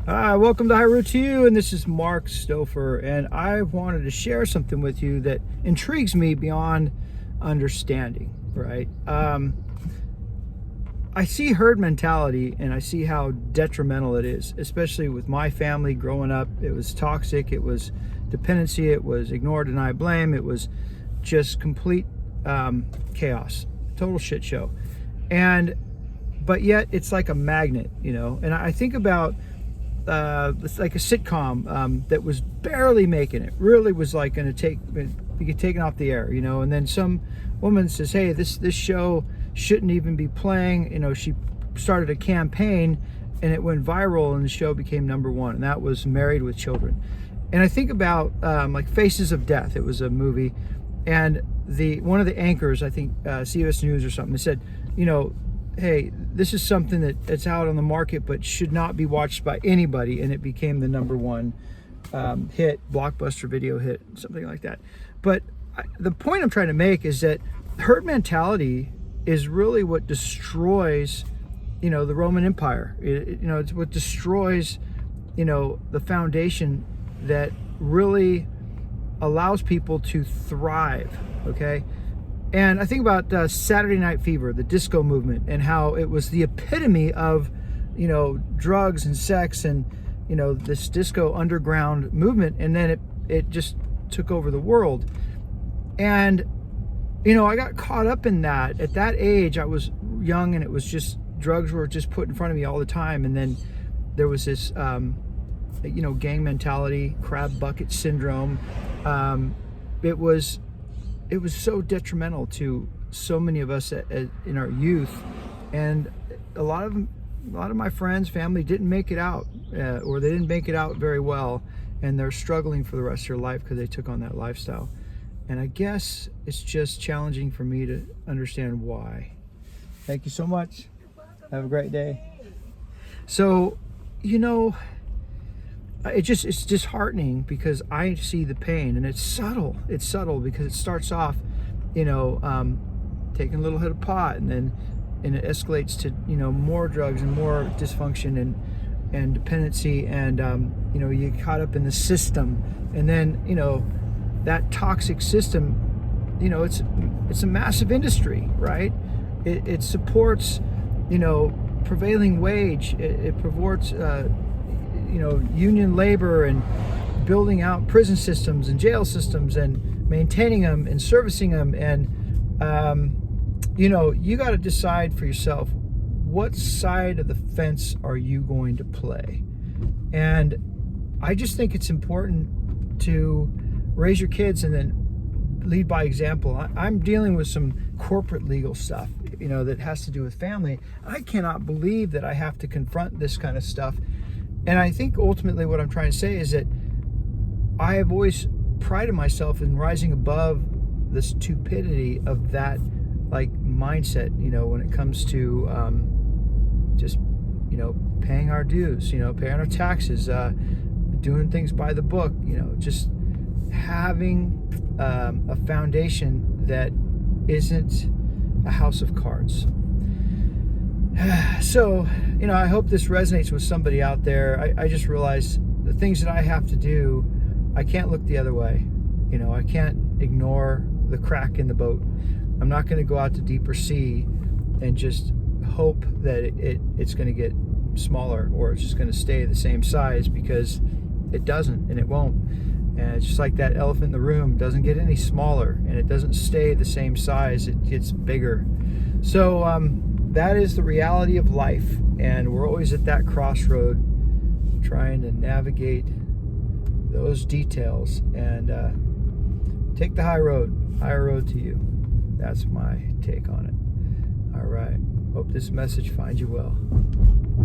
Hi, welcome to High Road to You, and this is Mark Stofer, and I wanted to share something with you that intrigues me beyond understanding, right? I see herd mentality, and I see how detrimental it is, especially with my family growing up. It was toxic, it was dependency, it was ignore, deny, blame, it was just complete chaos, total shit show. But yet it's like a magnet, and I think about it's like a sitcom that was barely making it. Really was like going to get taken off the air, and then some woman says, "Hey, this show shouldn't even be playing." She started a campaign, and it went viral, and the show became #1, and that was Married with Children. And I think about like Faces of Death. It was a movie, and one of the anchors, I think CBS News or something, said, hey, this is something that's out on the market but should not be watched by anybody, and it became the #1 hit, blockbuster video hit, something like that. But the point I'm trying to make is that herd mentality is really what destroys, the Roman Empire. It's what destroys, the foundation that really allows people to thrive, okay? And I think about Saturday Night Fever, the disco movement, and how it was the epitome of, drugs and sex and, this disco underground movement. And then it just took over the world. And, I got caught up in that. At that age, I was young, and it was just, drugs were just put in front of me all the time. And then there was this, gang mentality, crab bucket syndrome. It was so detrimental to so many of us in our youth, and a lot of my friends, family didn't make it out, or they didn't make it out very well, and they're struggling for the rest of their life because they took on that lifestyle. And I guess it's just challenging for me to understand why. Thank you so much. Have a great day. So, it's disheartening because I see the pain, and it's subtle. It's subtle because it starts off, taking a little hit of pot, and it escalates to, more drugs and more dysfunction and dependency, and you get caught up in the system, and then that toxic system, it's a massive industry, right? It supports, prevailing wage. It supports union labor, and building out prison systems and jail systems, and maintaining them and servicing them. And you got to decide for yourself, what side of the fence are you going to play? And I just think it's important to raise your kids and then lead by example. I'm dealing with some corporate legal stuff, that has to do with family. I cannot believe that I have to confront this kind of stuff. And I think ultimately what I'm trying to say is that I have always prided myself in rising above the stupidity of that mindset, when it comes to just, paying our dues, paying our taxes, doing things by the book, just having a foundation that isn't a house of cards. So, I hope this resonates with somebody out there. I just realized the things that I have to do, I can't look the other way. I can't ignore the crack in the boat. I'm not going to go out to deeper sea and just hope that it's going to get smaller, or it's just going to stay the same size, because it doesn't, and it won't. And it's just like that elephant in the room. It doesn't get any smaller, and it doesn't stay the same size. It gets bigger. So, that is the reality of life, and we're always at that crossroad trying to navigate those details and take the high road to you. That's my take on it. All right. Hope this message finds you well.